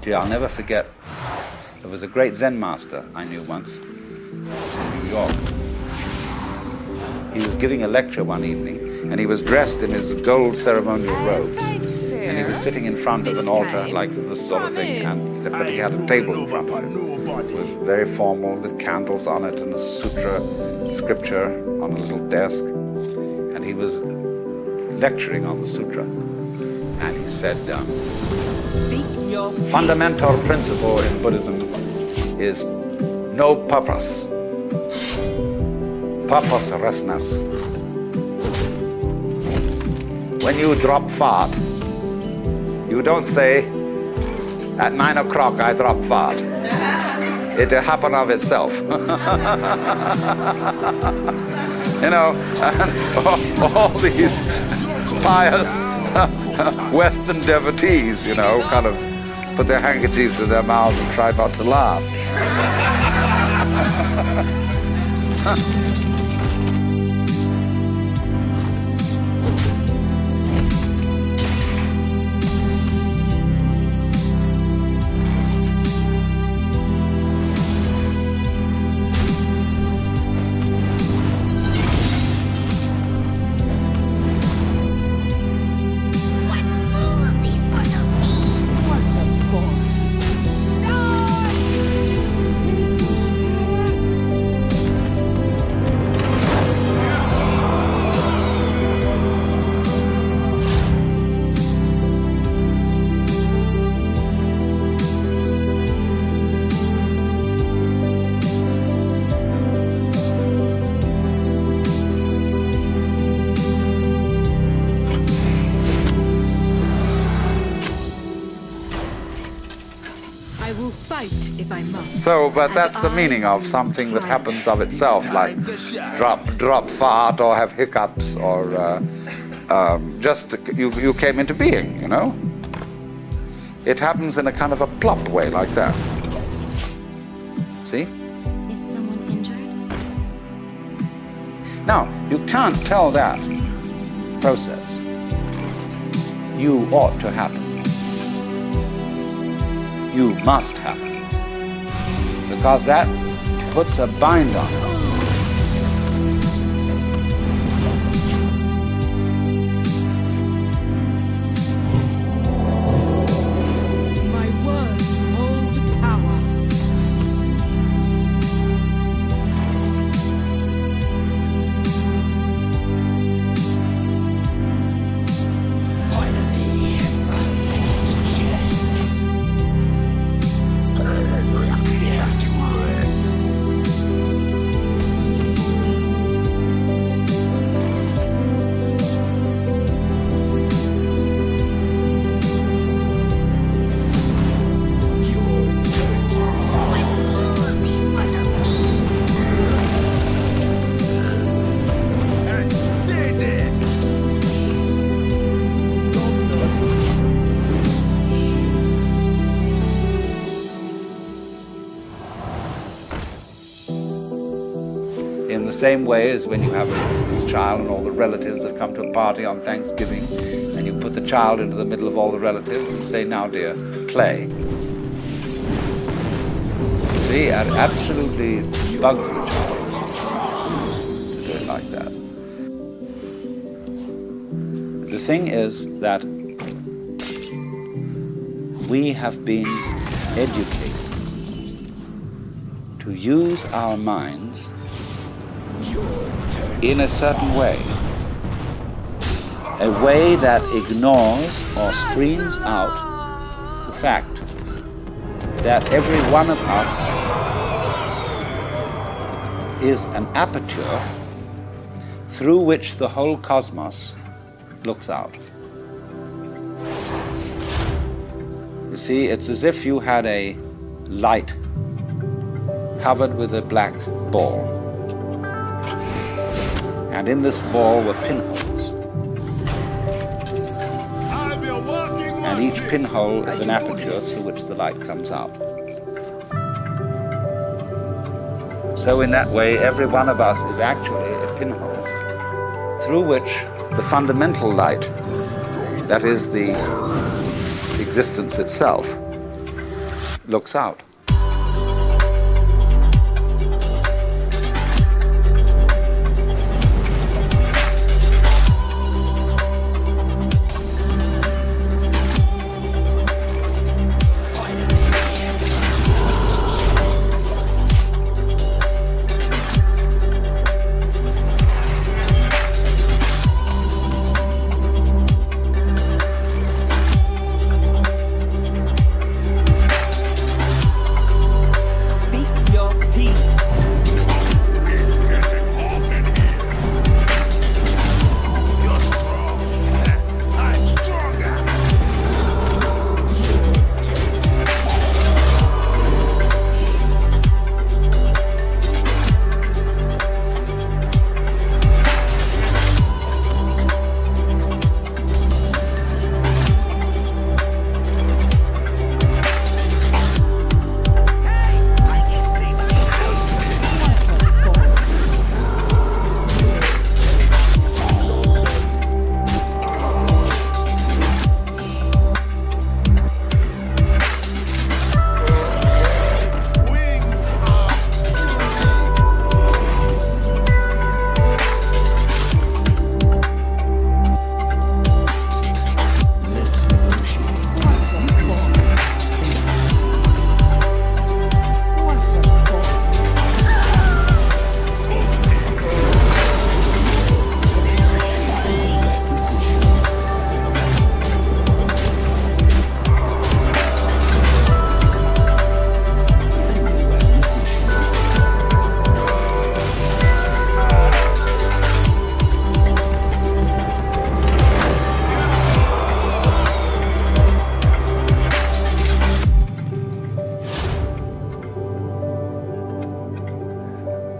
Gee, I'll never forget, there was a great Zen master I knew once in New York. He was giving a lecture one evening, and he was dressed in his gold ceremonial robes. And he was sitting in front of an altar like this sort of thing, but he had a table in front of him, with very formal, with candles on it, and a sutra, scripture on a little desk. And he was lecturing on the sutra. And he said, fundamental principle in Buddhism is no purpose. Purposelessness. When you drop fart, you don't say, at 9 o'clock I drop fart. It happened of itself. You know, all these pious Western devotees, you know, kind of put their handkerchiefs in their mouths and try not to laugh. So, but that's the meaning of something that happens of itself, like drop fart or have hiccups or just you came into being, you know? It happens in a kind of a plop way like that. See? Is someone injured? Now, you can't tell that process. You ought to happen. You must happen. Because that puts a bind on it. My words hold power. Finally, a second chance. In the same way as when you have a child and all the relatives have come to a party on Thanksgiving, and you put the child into the middle of all the relatives and say, now dear, play. See, it absolutely bugs the child to do it like that. The thing is that we have been educated to use our minds in a certain way, a way that ignores or screens out the fact that every one of us is an aperture through which the whole cosmos looks out. You see, it's as if you had a light covered with a black ball. And in this ball were pinholes. And each pinhole is an aperture through which the light comes out. So in that way, every one of us is actually a pinhole through which the fundamental light, that is the existence itself, looks out.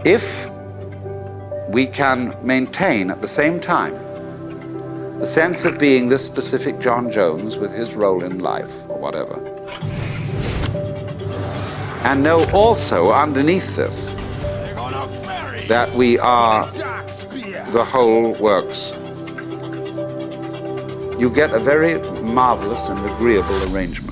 If we can maintain at the same time the sense of being this specific John Jones with his role in life or whatever, and know also underneath this that we are the whole works, you get a very marvelous and agreeable arrangement.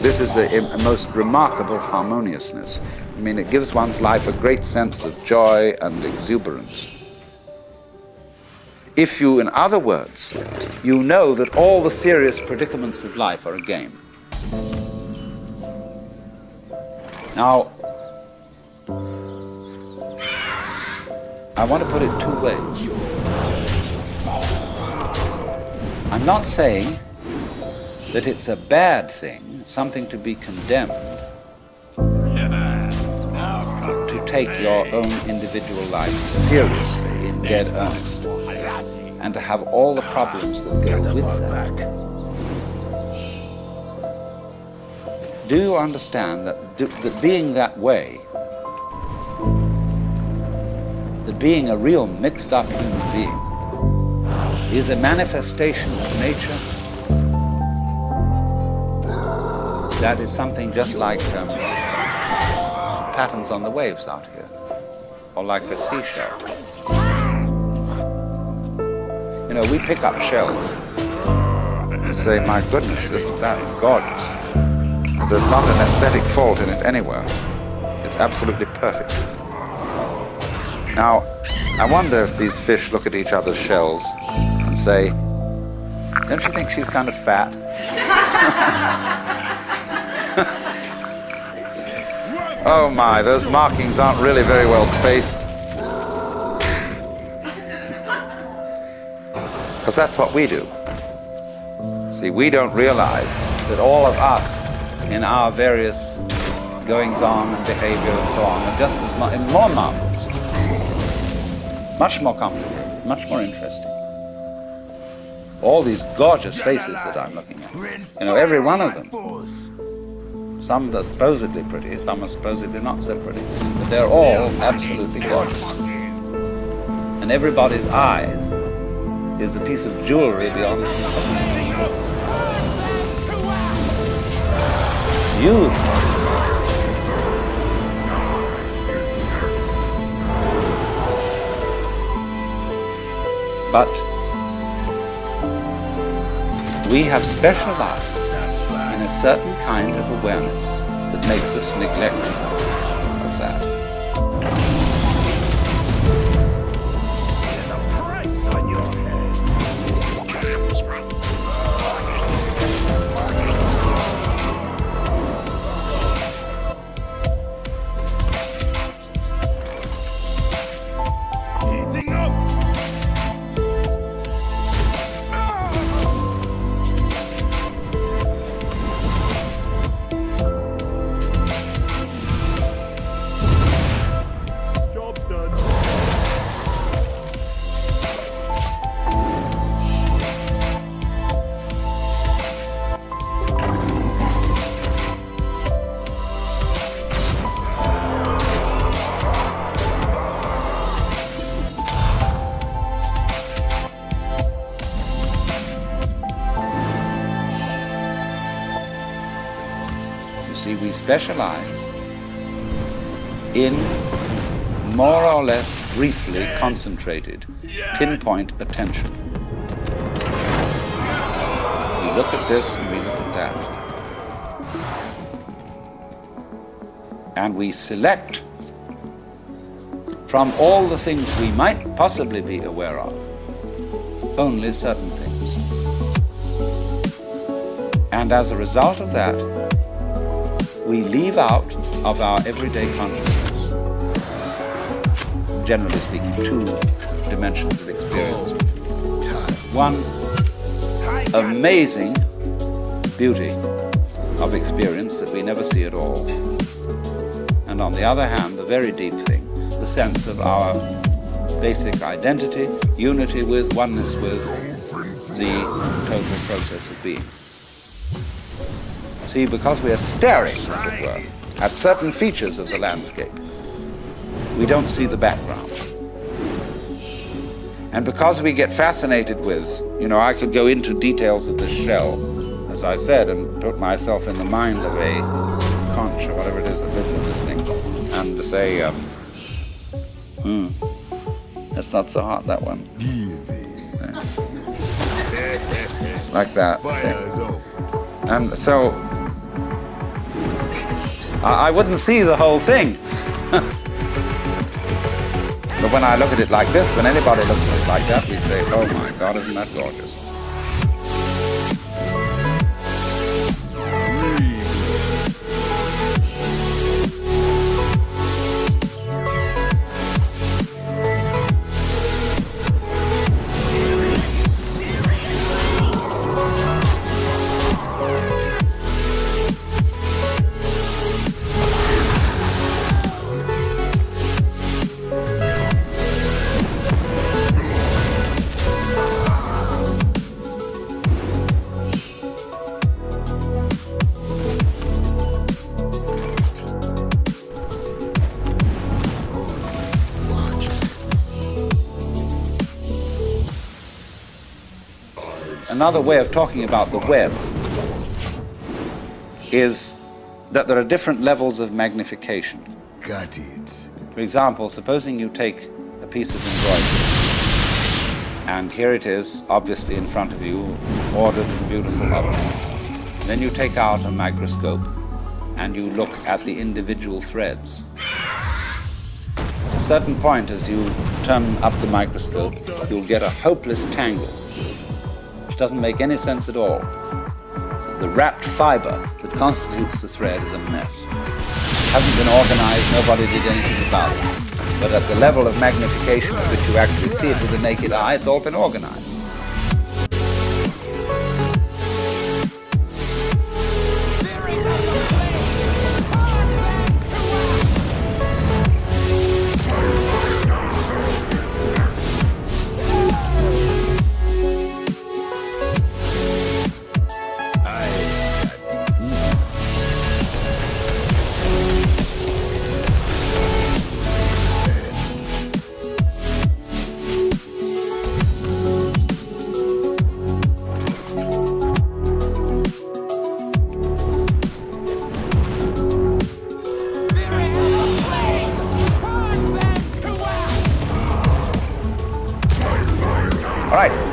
This is a most remarkable harmoniousness. I mean, it gives one's life a great sense of joy and exuberance. If you, in other words, you know that all the serious predicaments of life are a game. Now, I want to put it two ways. I'm not saying that it's a bad thing, something to be condemned, to take your own individual life seriously, in dead earnest, and to have all the problems that go with that. Do you understand that being that way, that being a real mixed up human being, is a manifestation of nature that is something just like patterns on the waves out here, or like a seashell. You know, we pick up shells and say, my goodness, isn't that gorgeous? There's not an aesthetic fault in it anywhere. It's absolutely perfect. Now, I wonder if these fish look at each other's shells and say, don't you think she's kind of fat? Oh my, those markings aren't really very well spaced. Because that's what we do. See, we don't realize that all of us, in our various goings-on and behavior and so on, are just as more marvelous, much more complicated, much more interesting. All these gorgeous faces that I'm looking at, you know, every one of them. Some are supposedly pretty, some are supposedly not so pretty, but they're all absolutely gorgeous. And everybody's eyes is a piece of jewelry beyond beautiful. But we have specialized in a certain kind of awareness that makes us neglectful of that. There's a price on your head. Heating up. We specialize in more or less briefly concentrated, pinpoint attention. We look at this and we look at that. And we select from all the things we might possibly be aware of, only certain things. And as a result of that, we leave out of our everyday consciousness, generally speaking, two dimensions of experience. One, amazing beauty of experience that we never see at all. And on the other hand, the very deep thing, the sense of our basic identity, unity with, oneness with the total process of being. See, because we are staring, as it were, at certain features of the landscape, we don't see the background. And because we get fascinated with, you know, I could go into details of this shell, as I said, and put myself in the mind of a conch or whatever it is that lives in this thing, and to say, that's not so hot, that one. Like that. See? And so, I wouldn't see the whole thing. But when I look at it like this, when anybody looks at it like that, we say, oh my God, isn't that gorgeous? Another way of talking about the web is that there are different levels of magnification. Got it. For example, supposing you take a piece of embroidery, and here it is, obviously in front of you, ordered and beautiful of it. Then you take out a microscope and you look at the individual threads. At a certain point, as you turn up the microscope, you'll get a hopeless tangle. Doesn't make any sense at all. the wrapped fiber that constitutes the thread is a mess. It hasn't been organized, nobody did anything about it. But at the level of magnification at which you actually see it with the naked eye, it's all been organized.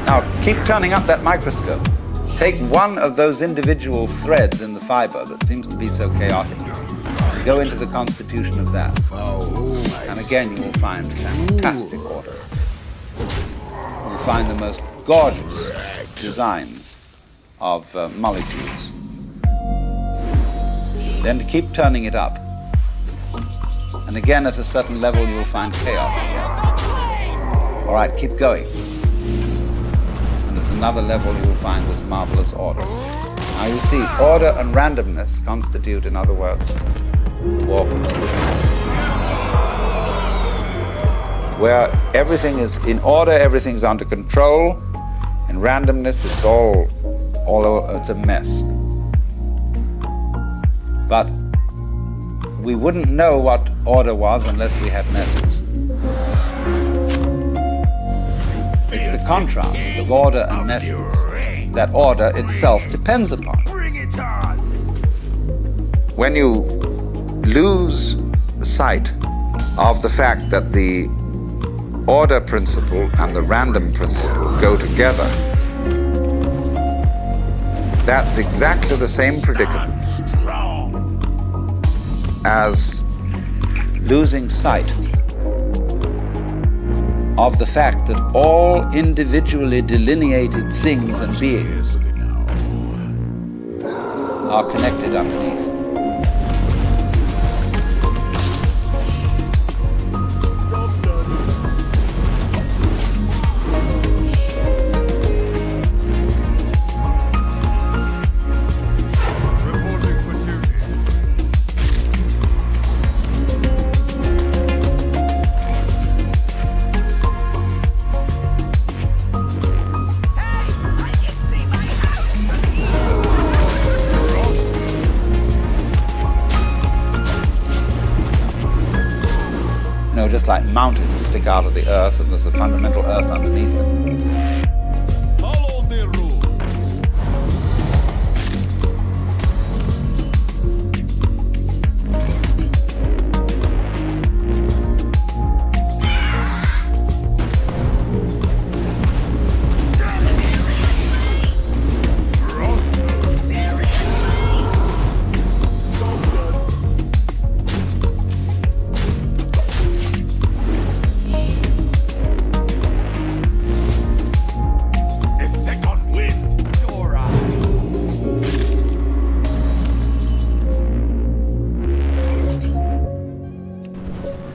Now, keep turning up that microscope. Take one of those individual threads in the fiber that seems to be so chaotic. Go into the constitution of that. And again, you will find fantastic order. You'll find the most gorgeous designs of molecules. Then keep turning it up. And again, at a certain level, you'll find chaos again. All right, keep going. Another level you will find this marvelous order. Now you see, order and randomness constitute, in other words, war. Where everything is in order, everything's under control. In randomness, it's all it's a mess. But we wouldn't know what order was unless we had messes. It's the contrast of order and messes that order itself depends upon. When you lose sight of the fact that the order principle and the random principle go together, that's exactly the same predicament as losing sight of the fact that all individually delineated things and beings are connected underneath. Just like mountains stick out of the earth and there's a fundamental earth underneath them. Follow the rules.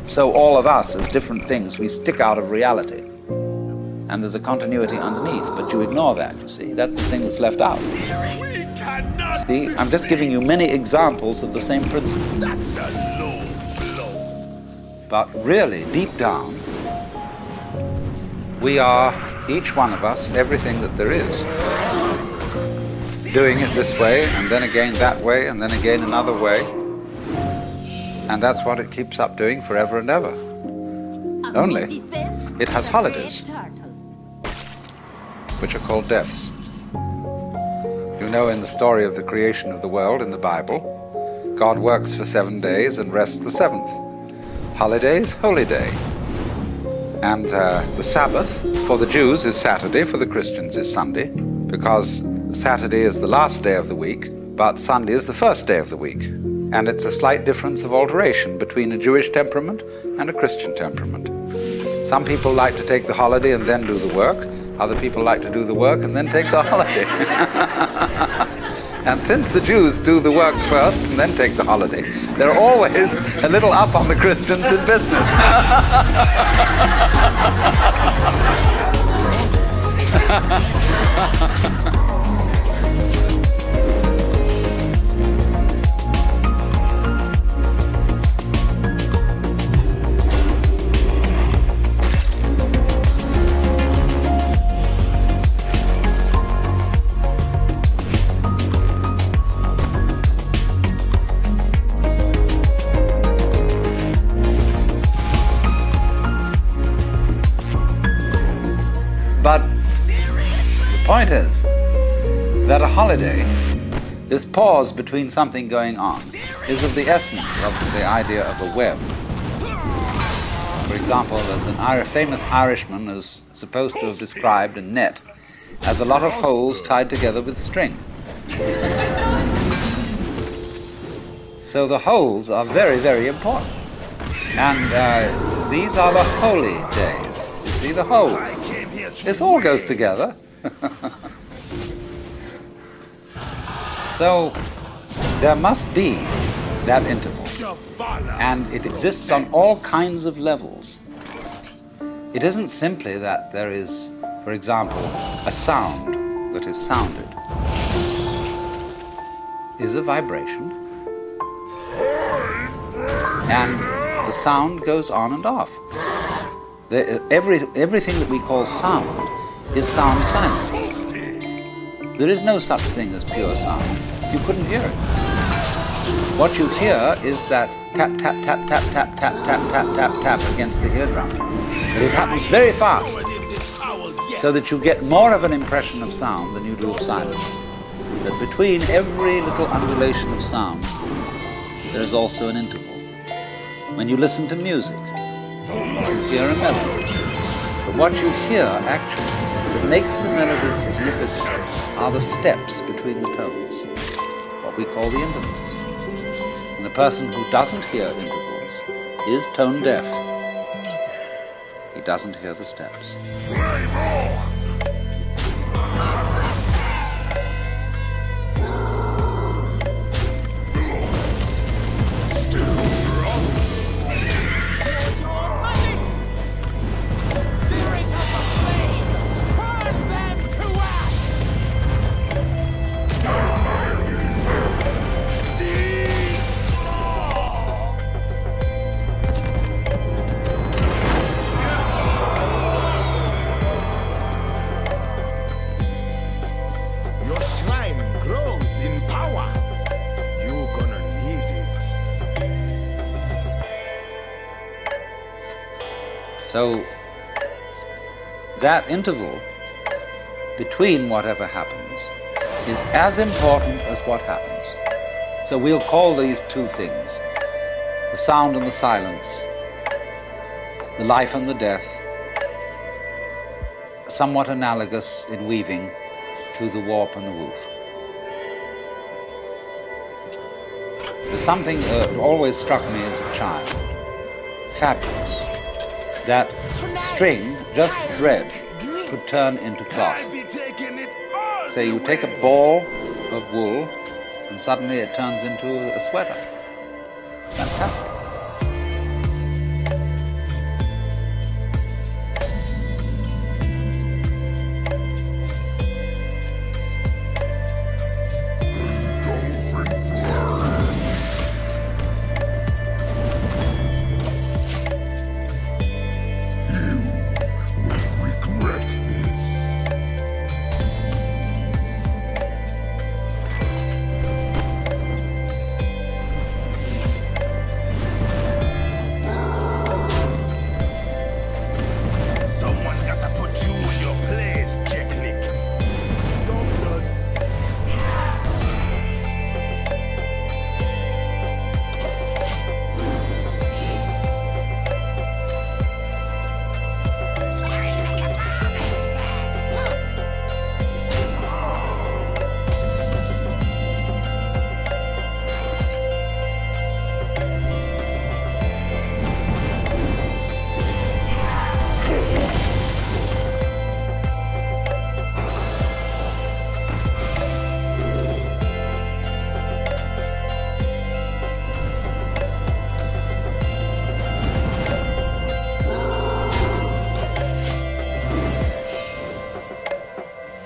So all of us, as different things, we stick out of reality. And there's a continuity underneath, but you ignore that, you see. That's the thing that's left out. See, I'm just giving you many examples of the same principle. That's a low blow. But really, deep down, we are, each one of us, everything that there is. Doing it this way, and then again that way, and then again another way. And that's what it keeps up doing forever and ever. Only, it has holidays, which are called deaths. You know, in the story of the creation of the world in the Bible, God works for 7 days and rests the seventh. Holidays, holy day. And the Sabbath for the Jews is Saturday, for the Christians is Sunday, because Saturday is the last day of the week, but Sunday is the first day of the week. And it's a slight difference of alteration between a Jewish temperament and a Christian temperament. Some people like to take the holiday and then do the work. Other people like to do the work and then take the holiday. And since the Jews do the work first and then take the holiday, they're always a little up on the Christians in business. But the point is that a holiday, this pause between something going on, is of the essence of the idea of a web. For example, there's a famous Irishman who's supposed to have described a net as a lot of holes tied together with string. So the holes are very, very important. And these are the holy days. You see, the holes. This all goes together. So there must be that interval, and it exists on all kinds of levels. It isn't simply that there is, for example, a sound that is sounded. Is a vibration, and the sound goes on and off. Everything that we call sound is sound silence. There is no such thing as pure sound. You couldn't hear it. What you hear is that tap, tap, tap, tap, tap, tap, tap, tap, tap, tap against the eardrum. But it happens very fast, so that you get more of an impression of sound than you do of silence. But between every little undulation of sound, there is also an interval. When you listen to music, you hear a melody. But what you hear, actually, that makes the melody significant are the steps between the tones, what we call the intervals. And a person who doesn't hear intervals is tone deaf. He doesn't hear the steps. So that interval between whatever happens is as important as what happens. So we'll call these two things, the sound and the silence, the life and the death, somewhat analogous in weaving to the warp and the woof. There's something that always struck me as a child, fabulous. That string, just thread, could turn into cloth. Say you take a ball of wool and suddenly it turns into a sweater. Fantastic.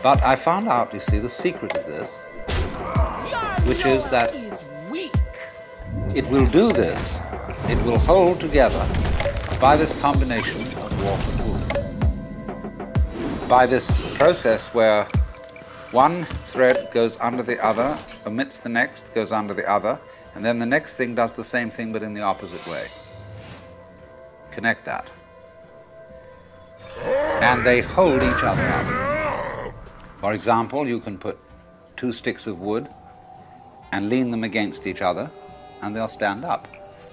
But I found out, you see, the secret of this, which is that it will do this, it will hold together by this combination of water and wood. By this process where one thread goes under the other, omits the next, goes under the other, and then the next thing does the same thing but in the opposite way. Connect that. And they hold each other up. For example, you can put 2 sticks of wood and lean them against each other, and they'll stand up.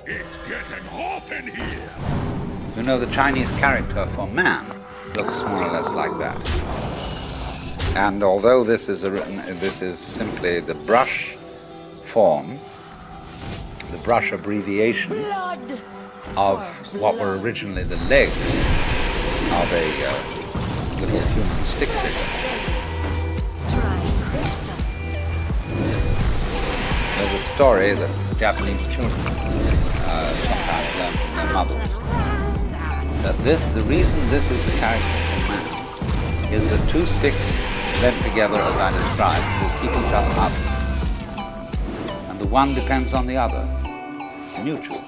It's getting hot in here. You know, the Chinese character for man looks more or less like that. And although this is simply the brush form, the brush abbreviation of what were originally the legs of a little human stick figure. There's a story that Japanese children sometimes learn from their mothers. That the reason this is the character of man is that 2 sticks bent together, as I described, will keep each other up. And the one depends on the other. It's mutual.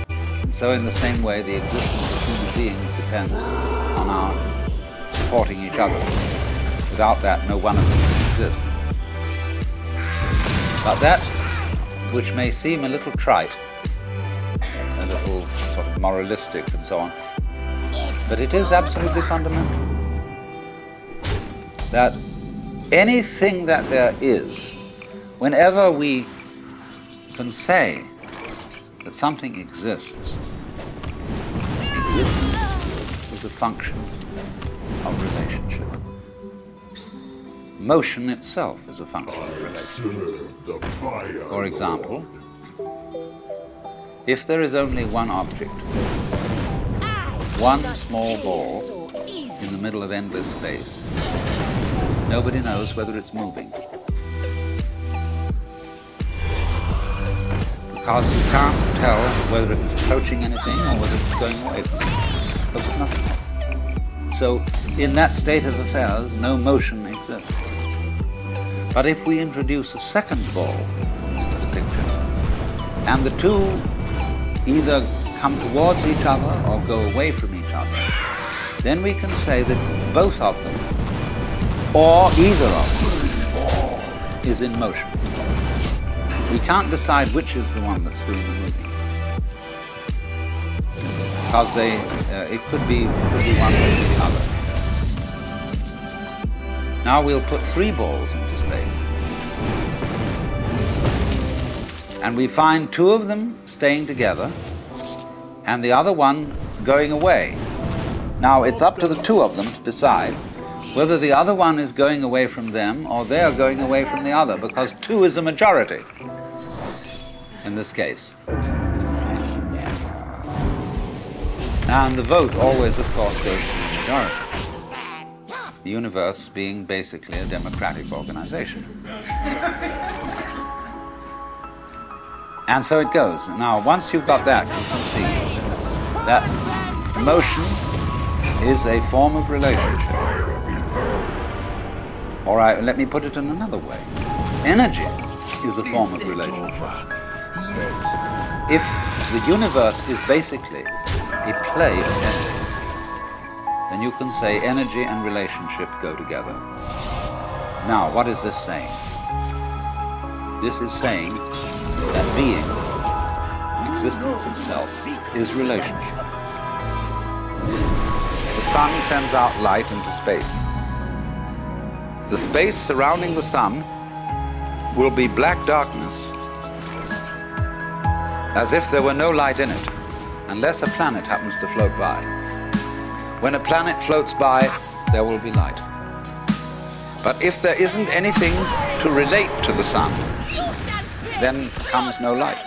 And so in the same way, the existence of human beings depends on our supporting each other. Without that, no one of us can exist. But that, which may seem a little trite, a little sort of moralistic and so on, but it is absolutely fundamental. That anything that there is, whenever we can say that something exists, existence is a function of relationship. Motion itself is a function of relationship. For example, if there is only one object, one small ball in the middle of endless space, nobody knows whether it's moving. Because you can't tell whether it's approaching anything or whether it's going away from it. Because it's nothing. So, in that state of affairs, no motion exists. But if we introduce a second ball into the picture, and the two either come towards each other or go away from each other, then we can say that both of them, or either of them, is in motion. We can't decide which is the one that's doing the moving, because it could be one or the other. Now we'll put 3 balls into space, and we find 2 of them staying together and the other one going away. Now it's up to the 2 of them to decide whether the other one is going away from them or they're going away from the other, because 2 is a majority in this case. And the vote always, of course, goes to the majority. The universe being basically a democratic organization. And so it goes. Now, once you've got that, you can see that motion is a form of relationship. All right, let me put it in another way. Energy is a form of relationship. If the universe is basically a play of energy, then you can say energy and relationship go together. Now, what is this saying? This is saying that being, existence itself, is relationship. The sun sends out light into space. The space surrounding the sun will be black darkness, as if there were no light in it, unless a planet happens to float by. When a planet floats by, there will be light. But if there isn't anything to relate to the sun, then comes no light.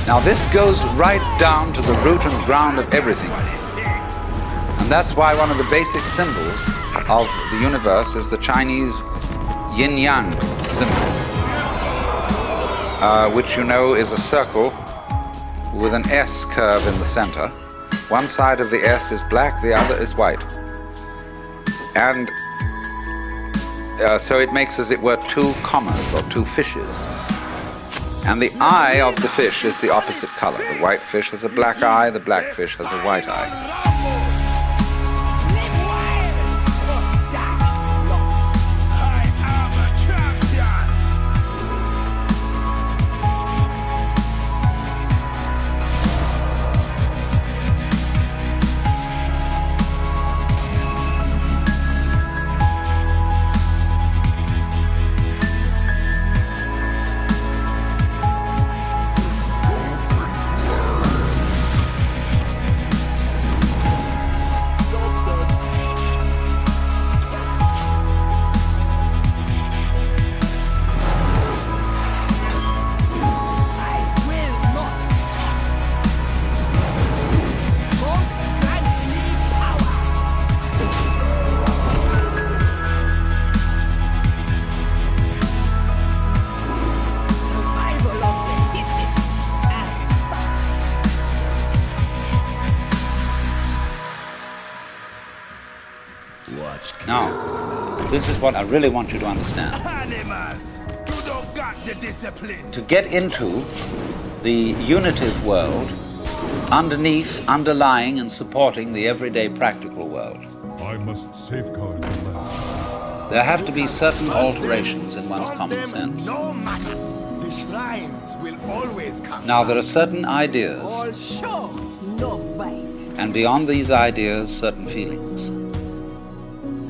Now this goes right down to the root and ground of everything. And that's why one of the basic symbols of the universe is the Chinese yin-yang symbol, which you know is a circle with an S curve in the center. One side of the S is black, the other is white. And so it makes, as it were, two commas or two fishes. And the eye of the fish is the opposite color. The white fish has a black eye, the black fish has a white eye. Now, this is what I really want you to understand. Animals, you don't got the discipline. To get into the unitive world, underneath, underlying and supporting the everyday practical world, I must safeguard the land. there have to be certain alterations in one's common sense. No matter. The shrines will always come. Now, there are certain ideas, All show, no bite. and beyond these ideas, certain feelings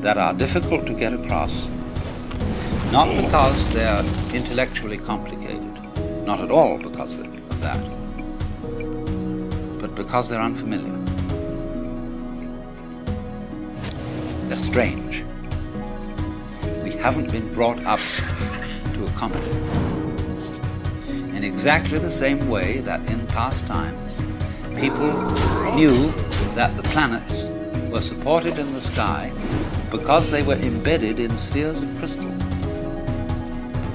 that are difficult to get across, not because they're intellectually complicated, not at all because of that, but because they're unfamiliar. They're strange. We haven't been brought up to accommodate. In exactly the same way that in past times, people knew that the planets were supported in the sky because they were embedded in spheres of crystal.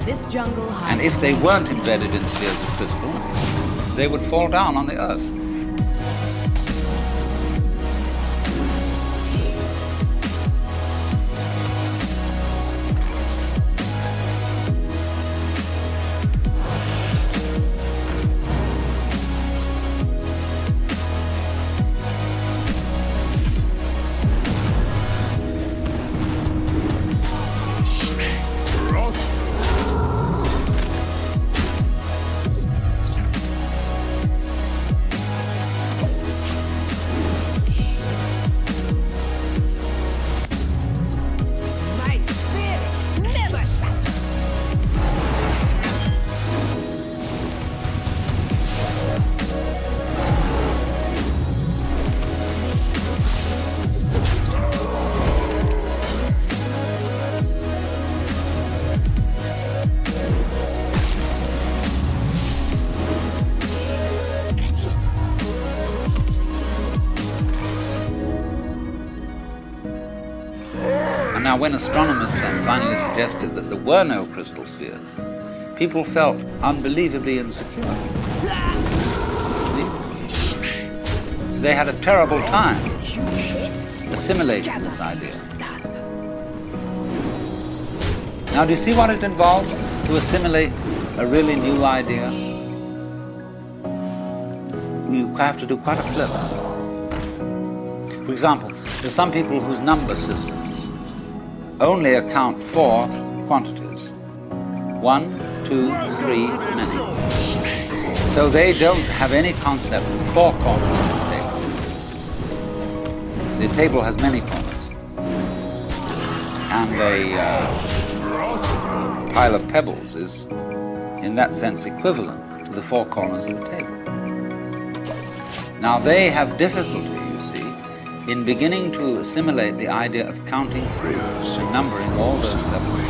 This jungle hides. And if they weren't embedded in spheres of crystal, they would fall down on the earth. Now, when astronomers finally suggested that there were no crystal spheres, people felt unbelievably insecure. They had a terrible time assimilating this idea. Now, do you see what it involves to assimilate a really new idea? You have to do quite a flip. For example, there's some people whose number systems only account for quantities. 1, 2, 3, many. So they don't have any concept of 4 corners of the table. So the table has many corners. And a pile of pebbles is, in that sense, equivalent to the 4 corners of the table. Now they have difficulty, you see, in beginning to assimilate the idea of counting through and numbering all those levels.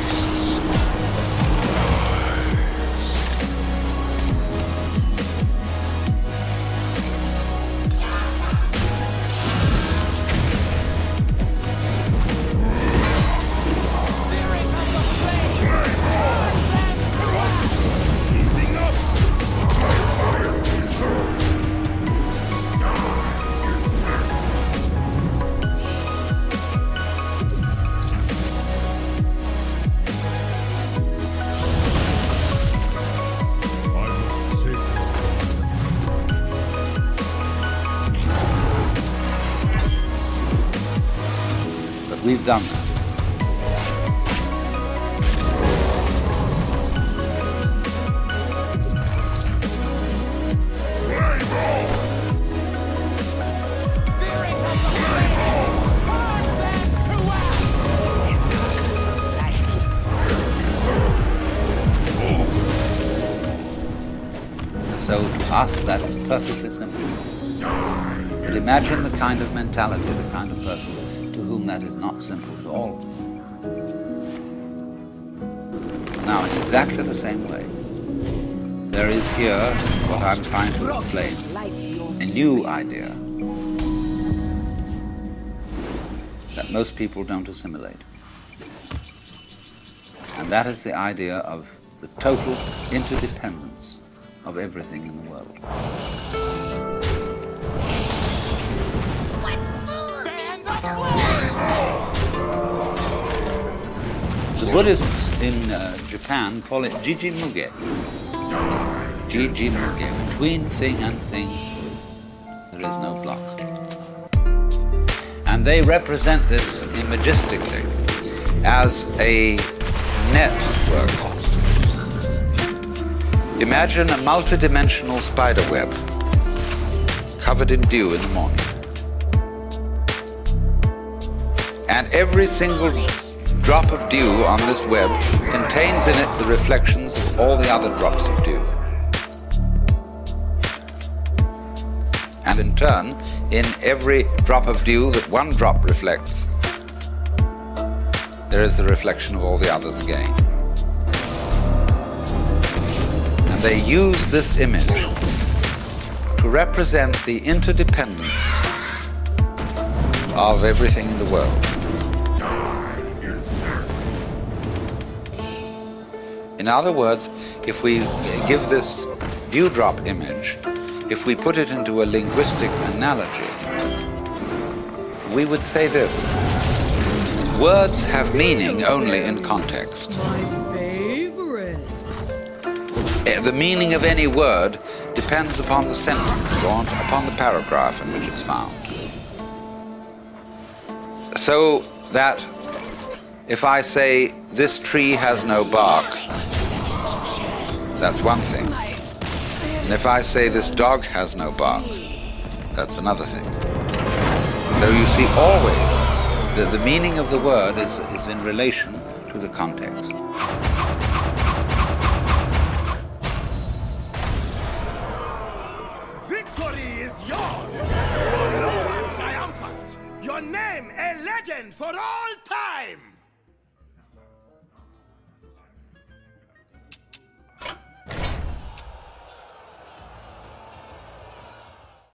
done that. So to us that is perfectly simple. But imagine the kind of mentality, the kind of person to whom that is not simple at all. Now in exactly the same way, there is here what I'm trying to explain, a new idea that most people don't assimilate. And that is the idea of the total interdependence of everything in the world. The Buddhists in Japan call it Jiji Muge. Jiji Muge. Between thing and thing, there is no block. And they represent this imagistically as a network. Imagine a multidimensional spider web covered in dew in the morning. And every single drop of dew on this web contains in it the reflections of all the other drops of dew. And in turn, in every drop of dew that one drop reflects, there is the reflection of all the others again. And they use this image to represent the interdependence of everything in the world. In other words, if we give this dewdrop image, if we put it into a linguistic analogy, we would say this: words have meaning only in context. My favorite. The meaning of any word depends upon the sentence or upon the paragraph in which it's found. So that if I say, this tree has no bark, that's one thing. And if I say, this dog has no bark, that's another thing. So you see, always, the meaning of the word is in relation to the context. Victory is yours! Your glory triumphant! Your name a legend for all time!